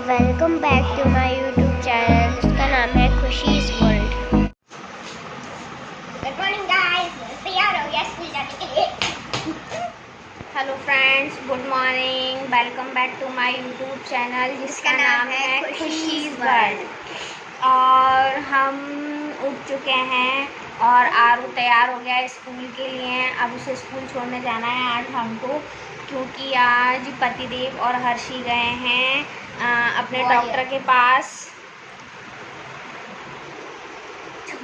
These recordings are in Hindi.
Welcome back to my YouTube channel जिसका नाम है Khushi's world. Good morning guys, तैयार हो गया स्कूल जाने के लिए। Hello friends, good morning, welcome back to my YouTube channel जिसका नाम है खुशीज वर्ल्ड। और हम उठ चुके हैं और आरू तैयार हो गया है स्कूल के लिए। अब उसे स्कूल छोड़ने जाना है आज हमको, क्योंकि आज पतिदेव और हर्षी गए हैं अपने डॉक्टर के पास,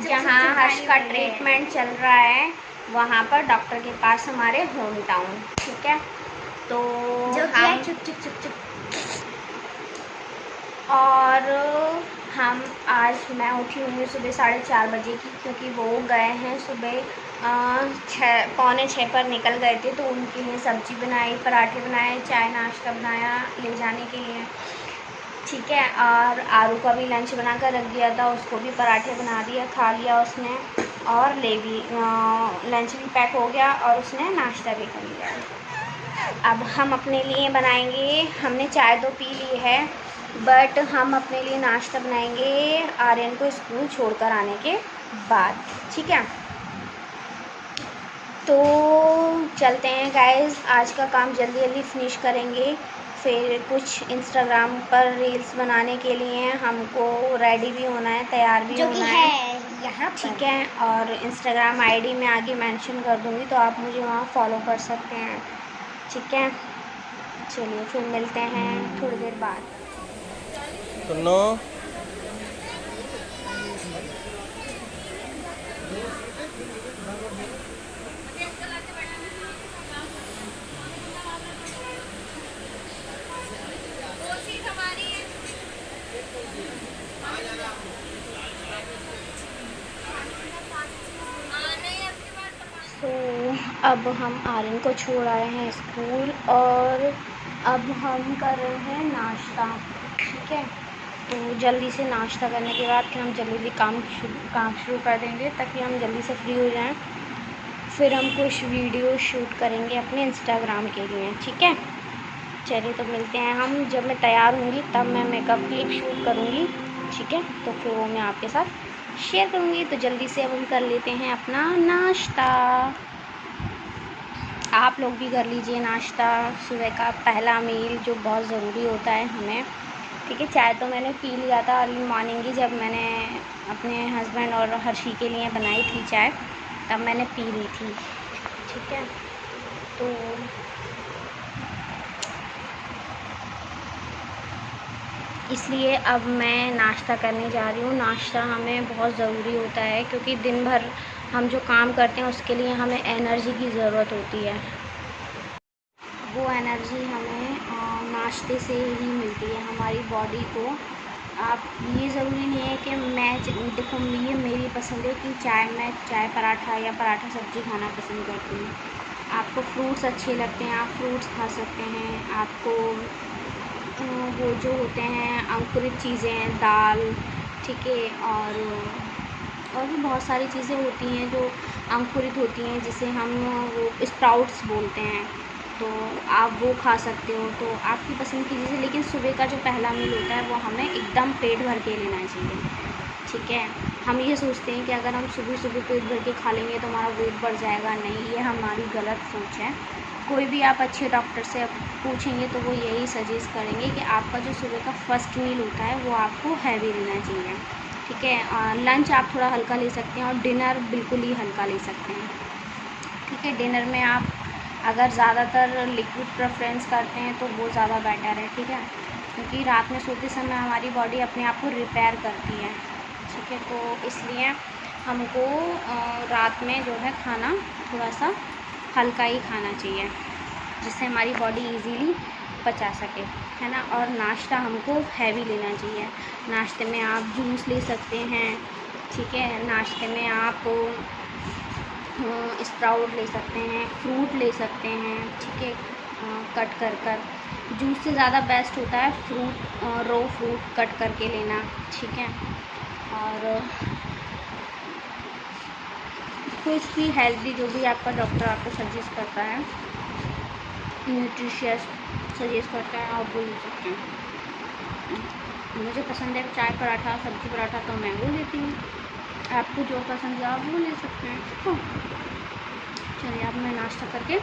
जहाँ हर्ष का ट्रीटमेंट चल रहा है वहाँ पर, डॉक्टर के पास हमारे होम टाउन। ठीक है, तो हम चुप चुप चुप चुप। और हम आज मैं उठी हुई सुबह 4:30 बजे की, क्योंकि वो गए हैं सुबह 5:45 पर निकल गए थे। तो उनके लिए सब्जी बनाई, पराठे बनाए, चाय नाश्ता बनाया ले जाने के लिए। ठीक है, और आरू का भी लंच बना कर रख दिया था, उसको भी पराठे बना दिया, खा लिया उसने, और लंच भी पैक हो गया और उसने नाश्ता भी कर लिया। अब हम अपने लिए बनाएंगे, हमने चाय तो पी ली है, बट हम अपने लिए नाश्ता बनाएंगे आर्यन को स्कूल छोड़कर आने के बाद। ठीक है, तो चलते हैं गाइस, आज का काम जल्दी जल्दी फिनिश करेंगे। फिर कुछ इंस्टाग्राम पर रील्स बनाने के लिए हमको रेडी भी होना है, तैयार भी होना है यहाँ। ठीक है, और इंस्टाग्राम आईडी में आगे मेंशन कर दूँगी, तो आप मुझे वहाँ फॉलो कर सकते हैं। ठीक है, चलिए फिर मिलते हैं थोड़ी देर बाद। सुनो, तो अब हम आर्यन को छोड़ आए हैं स्कूल, और अब हम कर रहे हैं नाश्ता। ठीक है, तो जल्दी से नाश्ता करने के बाद फिर हम जल्दी काम शुरू कर देंगे, ताकि हम जल्दी से फ्री हो जाएं। फिर हम कुछ वीडियो शूट करेंगे अपने इंस्टाग्राम के लिए। ठीक है, चलिए तो मिलते हैं हम, जब मैं तैयार होंगी तब मैं मेकअप क्लिप शूट करूँगी। ठीक है, तो फिर वो मैं आपके साथ शेयर करूँगी। तो जल्दी से अब हम कर लेते हैं अपना नाश्ता। आप लोग भी कर लीजिए नाश्ता, सुबह का पहला मील जो बहुत ज़रूरी होता है हमें। ठीक है, चाय तो मैंने पी लिया था अर्ली मॉर्निंग की, जब मैंने अपने हस्बैंड और हर्षी के लिए बनाई थी चाय, तब मैंने पी ली थी। ठीक है, तो इसलिए अब मैं नाश्ता करने जा रही हूँ। नाश्ता हमें बहुत ज़रूरी होता है, क्योंकि दिन भर हम जो काम करते हैं उसके लिए हमें एनर्जी की ज़रूरत होती है। वो एनर्जी हमें नाश्ते से ही मिलती है हमारी बॉडी को। आप ये ज़रूरी नहीं है कि देखो ये मेरी पसंद है कि मैं चाय पराठा या पराठा सब्ज़ी खाना पसंद करती हूँ। आपको फ्रूट्स अच्छे लगते हैं, आप फ्रूट्स खा सकते हैं। आपको वो जो होते हैं अंकुरित चीज़ें, दाल, ठीक है, और भी बहुत सारी चीज़ें होती हैं जो अंकुरित होती हैं, जिसे हम वो स्प्राउट्स बोलते हैं, तो आप वो खा सकते हो। तो आपकी पसंद की चीज़ें, लेकिन सुबह का जो पहला मील होता है वो हमें एकदम पेट भर के लेना चाहिए। ठीक है, हम ये सोचते हैं कि अगर हम सुबह सुबह पेट भर के खा लेंगे तो हमारा वेट बढ़ जाएगा। नहीं, ये हमारी गलत सोच है। कोई भी आप अच्छे डॉक्टर से पूछेंगे तो वो यही सजेस्ट करेंगे कि आपका जो सुबह का फर्स्ट मील होता है वो आपको हैवी लेना चाहिए। ठीक है, लंच आप थोड़ा हल्का ले सकते हैं, और डिनर बिल्कुल ही हल्का ले सकते हैं। ठीक है, डिनर में आप अगर ज़्यादातर लिक्विड प्रेफरेंस करते हैं तो वो ज़्यादा बेटर है। ठीक है, क्योंकि रात में सोते समय हमारी बॉडी अपने आप को रिपेयर करती है। ठीक है, तो इसलिए हमको रात में जो है खाना थोड़ा सा हल्का ही खाना चाहिए, जिससे हमारी बॉडी इजीली पचा सके, है ना। और नाश्ता हमको हैवी लेना चाहिए। नाश्ते में आप जूस ले सकते हैं। ठीक है, नाश्ते में आप स्प्राउट ले सकते हैं, फ्रूट ले सकते हैं। ठीक है, कट कर जूस से ज़्यादा बेस्ट होता है फ्रूट, रो फ्रूट कट करके लेना। ठीक है, और कुछ भी हेल्दी जो भी आपका डॉक्टर आपको सजेस्ट करता है, न्यूट्रिशियस सजेस्ट करता है, आप वो ले सकते हैं। मुझे पसंद है चाय पराठा, सब्जी पराठा, तो मैं वो लेती हूँ। आपको जो पसंद है आप वो ले सकते हैं। तो चलिए अब मैं नाश्ता करके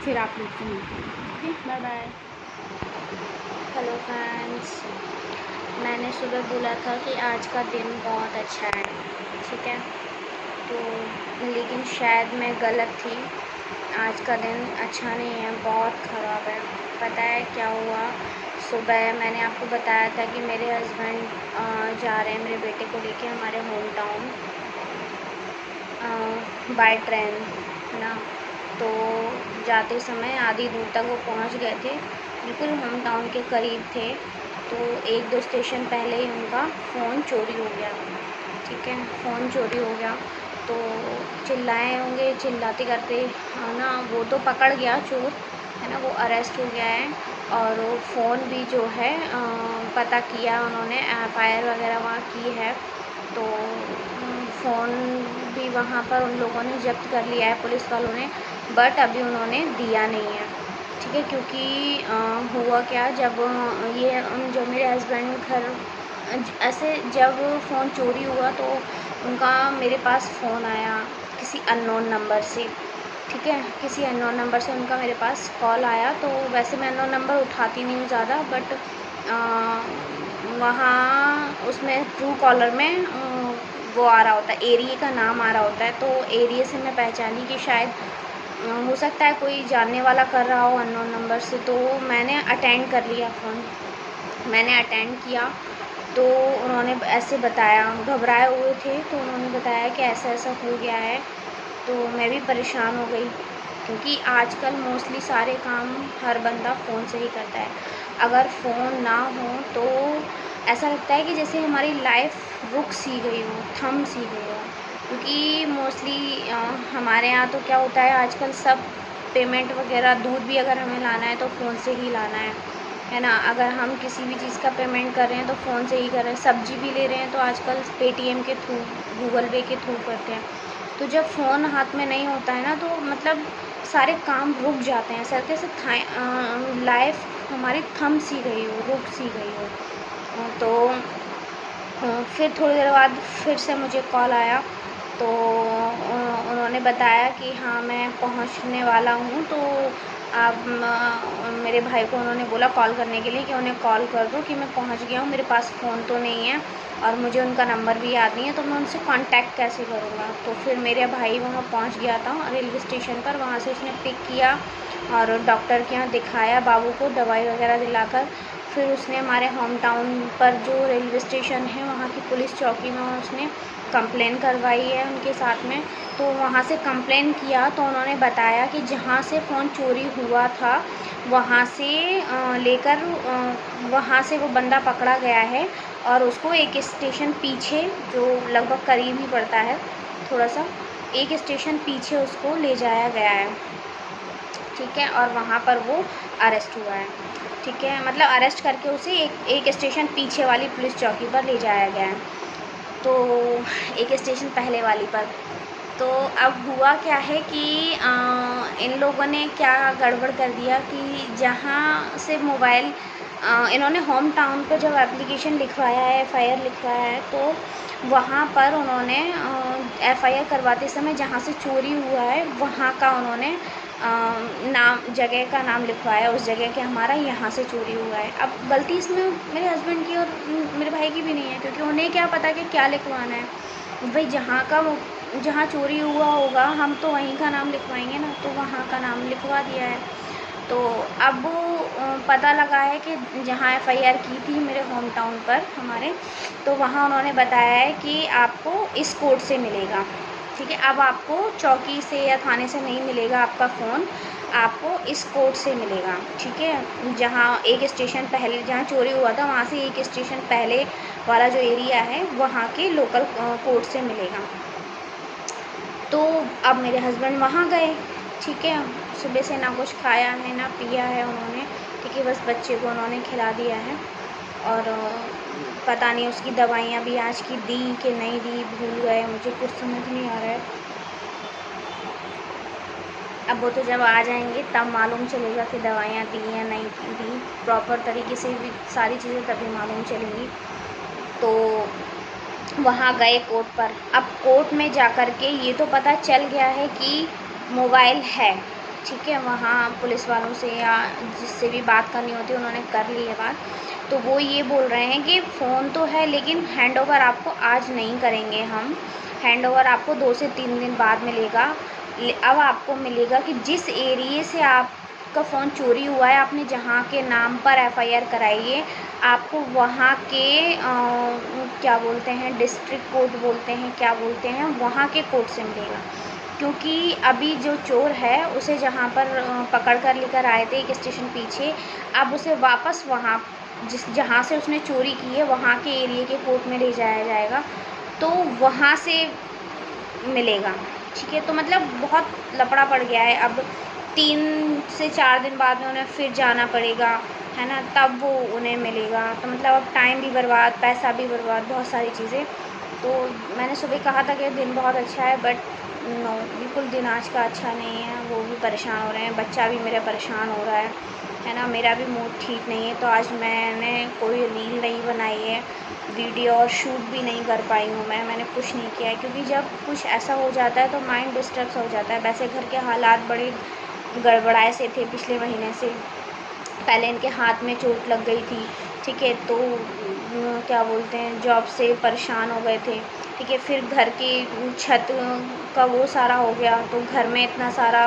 फिर आप लोग से मिलती हूँ। Okay, bye bye. Hello friends, मैंने सुबह बोला था कि आज का दिन बहुत अच्छा है, ठीक है, तो लेकिन शायद मैं गलत थी। आज का दिन अच्छा नहीं है, बहुत ख़राब है। पता है क्या हुआ? सुबह मैंने आपको बताया था कि मेरे हस्बैंड जा रहे हैं मेरे बेटे को लेके हमारे होम टाउन बाय ट्रेन, है ना। तो जाते समय आधी दूर तक वो पहुंच गए थे, बिल्कुल होम टाउन के करीब थे। तो 1-2 स्टेशन पहले ही उनका फ़ोन चोरी हो गया, ठीक है, फ़ोन चोरी हो गया। तो चिल्लाए होंगे, चिल्लाते करते, है ना, वो तो पकड़ गया चोर, है ना, वो अरेस्ट हो गया है। और वो फ़ोन भी जो है पता किया उन्होंने, एफआईआर वगैरह वहाँ की है। तो फ़ोन भी वहाँ पर उन लोगों ने जब्त कर लिया है, पुलिस वालों ने, बट अभी उन्होंने दिया नहीं है, ठीक है। क्योंकि हुआ क्या, जब ये जो मेरे हस्बैंड घर ऐसे जब फ़ोन चोरी हुआ तो उनका मेरे पास फ़ोन आया किसी अननोन नंबर से, ठीक है, किसी अननोन नंबर से उनका मेरे पास कॉल आया। तो वैसे मैं अननोन नंबर उठाती नहीं हूँ ज़्यादा, बट वहाँ उसमें ट्रू कॉलर में वो आ रहा होता है, एरिया का नाम आ रहा होता है। तो एरिया से मैं पहचानी कि शायद हो सकता है कोई जानने वाला कर रहा हो अननोन नंबर से। तो मैंने अटेंड कर लिया फ़ोन, मैंने अटेंड किया। तो उन्होंने ऐसे बताया, घबराए हुए थे, तो उन्होंने बताया कि ऐसा ऐसा हो गया है। तो मैं भी परेशान हो गई, क्योंकि आजकल मोस्टली सारे काम हर बंदा फ़ोन से ही करता है। अगर फ़ोन ना हो तो ऐसा लगता है कि जैसे हमारी लाइफ रुक सी गई हो, थम सी गई हो। क्योंकि मोस्टली हमारे यहाँ तो क्या होता है आजकल, सब पेमेंट वगैरह, दूध भी अगर हमें लाना है तो फ़ोन से ही लाना है ना। अगर हम किसी भी चीज़ का पेमेंट कर रहे हैं तो फ़ोन से ही कर रहे हैं। सब्ज़ी भी ले रहे हैं तो आजकल पेटीएम के थ्रू, गूगल पे के थ्रू करते हैं। तो जब फ़ोन हाथ में नहीं होता है ना, तो मतलब सारे काम रुक जाते हैं, ऐसा जैसे लाइफ हमारी थम सी गई हो, रुक सी गई हो। तो फिर थोड़ी देर बाद फिर से मुझे कॉल आया। तो उन्होंने बताया कि हाँ मैं पहुंचने वाला हूँ। तो आप मेरे भाई को उन्होंने बोला कॉल करने के लिए कि उन्हें कॉल कर दो कि मैं पहुंच गया हूँ, मेरे पास फ़ोन तो नहीं है और मुझे उनका नंबर भी याद नहीं है, तो मैं उनसे कांटेक्ट कैसे करूँगा। तो फिर मेरा भाई वहाँ पहुँच गया था रेलवे स्टेशन पर, वहाँ से उसने पिक किया और डॉक्टर के यहाँ दिखाया बाबू को, दवाई वगैरह दिलाकर। फिर उसने हमारे होम टाउन पर जो रेलवे स्टेशन है वहाँ की पुलिस चौकी में उसने कंप्लेन करवाई है उनके साथ में। तो वहाँ से कंप्लेन किया तो उन्होंने बताया कि जहाँ से फ़ोन चोरी हुआ था वहाँ से लेकर वहाँ से वो बंदा पकड़ा गया है और उसको एक स्टेशन पीछे, जो लगभग करीब ही पड़ता है थोड़ा सा, एक स्टेशन पीछे उसको ले जाया गया है, ठीक है। और वहाँ पर वो अरेस्ट हुआ है, ठीक है, मतलब अरेस्ट करके उसे एक स्टेशन पीछे वाली पुलिस चौकी पर ले जाया गया है, तो एक स्टेशन पहले वाली पर। तो अब हुआ क्या है कि इन लोगों ने क्या गड़बड़ कर दिया कि जहाँ से मोबाइल इन्होंने होम टाउन पर जब एप्लीकेशन लिखवाया है, एफआईआर लिखवाया है, तो वहाँ पर उन्होंने एफआईआर करवाते समय जहाँ से चोरी हुआ है वहाँ का उन्होंने नाम, जगह का नाम लिखवाया, उस जगह के हमारा यहाँ से चोरी हुआ है। अब गलती इसमें मेरे हस्बैंड की और मेरे भाई की भी नहीं है, क्योंकि उन्हें क्या पता कि क्या लिखवाना है। भाई जहाँ चोरी हुआ होगा हम तो वहीं का नाम लिखवाएंगे ना, तो वहाँ का नाम लिखवा दिया है। तो अब पता लगा है कि जहाँ एफआईआर की थी मेरे होम टाउन पर हमारे, तो वहाँ उन्होंने बताया है कि आपको इस कोड से मिलेगा, ठीक है। अब आपको चौकी से या थाने से नहीं मिलेगा आपका फ़ोन, आपको इस कोड से मिलेगा, ठीक है। जहाँ एक स्टेशन पहले जहाँ चोरी हुआ था वहाँ से एक स्टेशन पहले वाला जो एरिया है वहाँ के लोकल कोड से मिलेगा। तो अब मेरे हस्बैंड वहाँ गए, ठीक है। सुबह से ना कुछ खाया है ना पिया है उन्होंने, ठीक है, बस बच्चे को उन्होंने खिला दिया है। और पता नहीं उसकी दवाइयाँ भी आज की दी कि नहीं दी, भूल गए, मुझे कुछ समझ नहीं आ रहा है। अब वो तो जब आ जाएंगे तब मालूम चलेगा कि दवाइयाँ दी या नहीं दी, प्रॉपर तरीके से भी सारी चीज़ें तभी मालूम चलेंगी। तो वहाँ गए कोर्ट पर। अब कोर्ट में जा कर के ये तो पता चल गया है कि मोबाइल है, ठीक है। वहाँ पुलिस वालों से या जिससे भी बात करनी होती है उन्होंने कर ली है बात। तो वो ये बोल रहे हैं कि फ़ोन तो है लेकिन हैंड ओवर आपको आज नहीं करेंगे हम, हैंड ओवर आपको 2 से 3 दिन बाद मिलेगा। अब आपको मिलेगा कि जिस एरिए से आपका फ़ोन चोरी हुआ है, आपने जहाँ के नाम पर एफआईआर कराई है, आपको वहाँ के क्या बोलते हैं, डिस्ट्रिक्ट कोर्ट बोलते हैं, क्या बोलते हैं, वहाँ के कोर्ट से मिलेगा। क्योंकि अभी जो चोर है उसे जहाँ पर पकड़ कर लेकर आए थे एक स्टेशन पीछे, अब उसे वापस वहाँ जहाँ से उसने चोरी की है वहाँ के एरिए के कोर्ट में ले जाया जाएगा, तो वहाँ से मिलेगा, ठीक है। तो मतलब बहुत लफड़ा पड़ गया है। अब 3 से 4 दिन बाद में उन्हें फिर जाना पड़ेगा, है ना, तब वो उन्हें मिलेगा। तो मतलब अब टाइम भी बर्बाद, पैसा भी बर्बाद, बहुत सारी चीज़ें। तो मैंने सुबह कहा था कि दिन बहुत अच्छा है, बट नो, बिल्कुल दिन आज का अच्छा नहीं है। वो भी परेशान हो रहे हैं, बच्चा भी मेरा परेशान हो रहा है ना, मेरा भी मूड ठीक नहीं है। तो आज मैंने कोई रील नहीं बनाई है, वीडियो और शूट भी नहीं कर पाई हूँ मैंने कुछ नहीं किया है, क्योंकि जब कुछ ऐसा हो जाता है तो माइंड डिस्टर्ब हो जाता है। वैसे घर के हालात बड़े गड़बड़ाए से थे पिछले महीने से। पहले इनके हाथ में चोट लग गई थी, ठीक है, तो क्या बोलते हैं, जॉब से परेशान हो गए थे, ठीक है। फिर घर की छत का वो सारा हो गया, तो घर में इतना सारा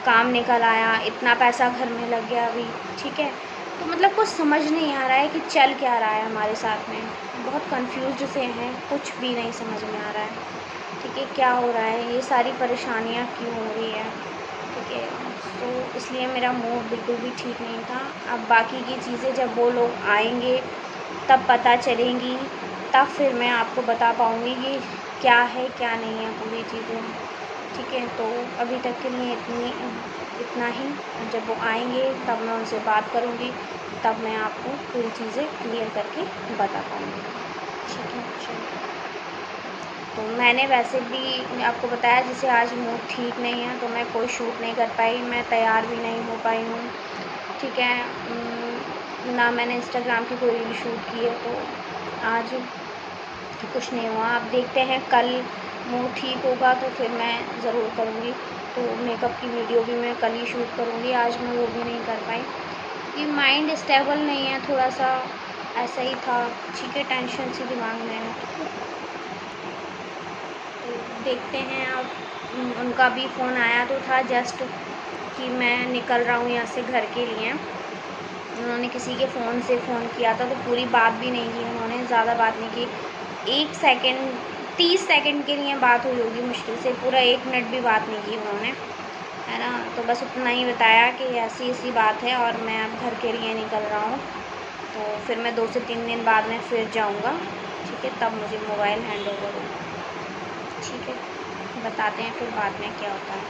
काम निकल आया, इतना पैसा घर में लग गया अभी, ठीक है। तो मतलब कुछ समझ नहीं आ रहा है कि चल क्या रहा है हमारे साथ में, बहुत कंफ्यूज्ड से हैं, कुछ भी नहीं समझ में आ रहा है, ठीक है, क्या हो रहा है, ये सारी परेशानियाँ क्यों हो रही है, ठीक है। तो इसलिए मेरा मूड बिल्कुल भी ठीक नहीं था। अब बाकी की चीज़ें जब वो लोग आएंगे तब पता चलेंगी, तब फिर मैं आपको बता पाऊँगी कि क्या है क्या नहीं है पूरी चीज़ें, ठीक है। तो अभी तक के लिए इतना ही। जब वो आएंगे तब मैं उनसे बात करूँगी, तब मैं आपको पूरी चीज़ें क्लियर करके बता पाऊँगी, ठीक है। चलिए, तो मैंने वैसे भी आपको बताया जैसे आज मूड ठीक नहीं है तो मैं कोई शूट नहीं कर पाई, मैं तैयार भी नहीं हो पाई हूँ, ठीक है। ना मैंने इंस्टाग्राम की कोई रील शूट की है, तो आज कुछ नहीं हुआ। अब देखते हैं कल मूड ठीक होगा तो फिर मैं ज़रूर करूँगी। तो मेकअप की वीडियो भी मैं कल ही शूट करूँगी, आज मैं वो भी नहीं कर पाई कि माइंड स्टेबल नहीं है, थोड़ा सा ऐसा ही था, ठीक है, टेंशन सी दिमाग में है। देखते हैं अब। उनका भी फ़ोन आया तो था जस्ट कि मैं निकल रहा हूँ यहाँ से घर के लिए। उन्होंने किसी के फ़ोन से फ़ोन किया था तो पूरी बात भी नहीं की उन्होंने, ज़्यादा बात नहीं की, 1 सेकंड 30 सेकंड के लिए बात हुई होगी मुश्किल से, पूरा 1 मिनट भी बात नहीं की उन्होंने, है ना। तो बस उतना ही बताया कि ऐसी ऐसी बात है और मैं अब घर के लिए निकल रहा हूँ, तो फिर मैं 2 से 3 दिन बाद में फिर जाऊँगा, ठीक है, तब मुझे मोबाइल हैंड ओवर होगा, ठीक है। बताते हैं फिर बाद में क्या होता है।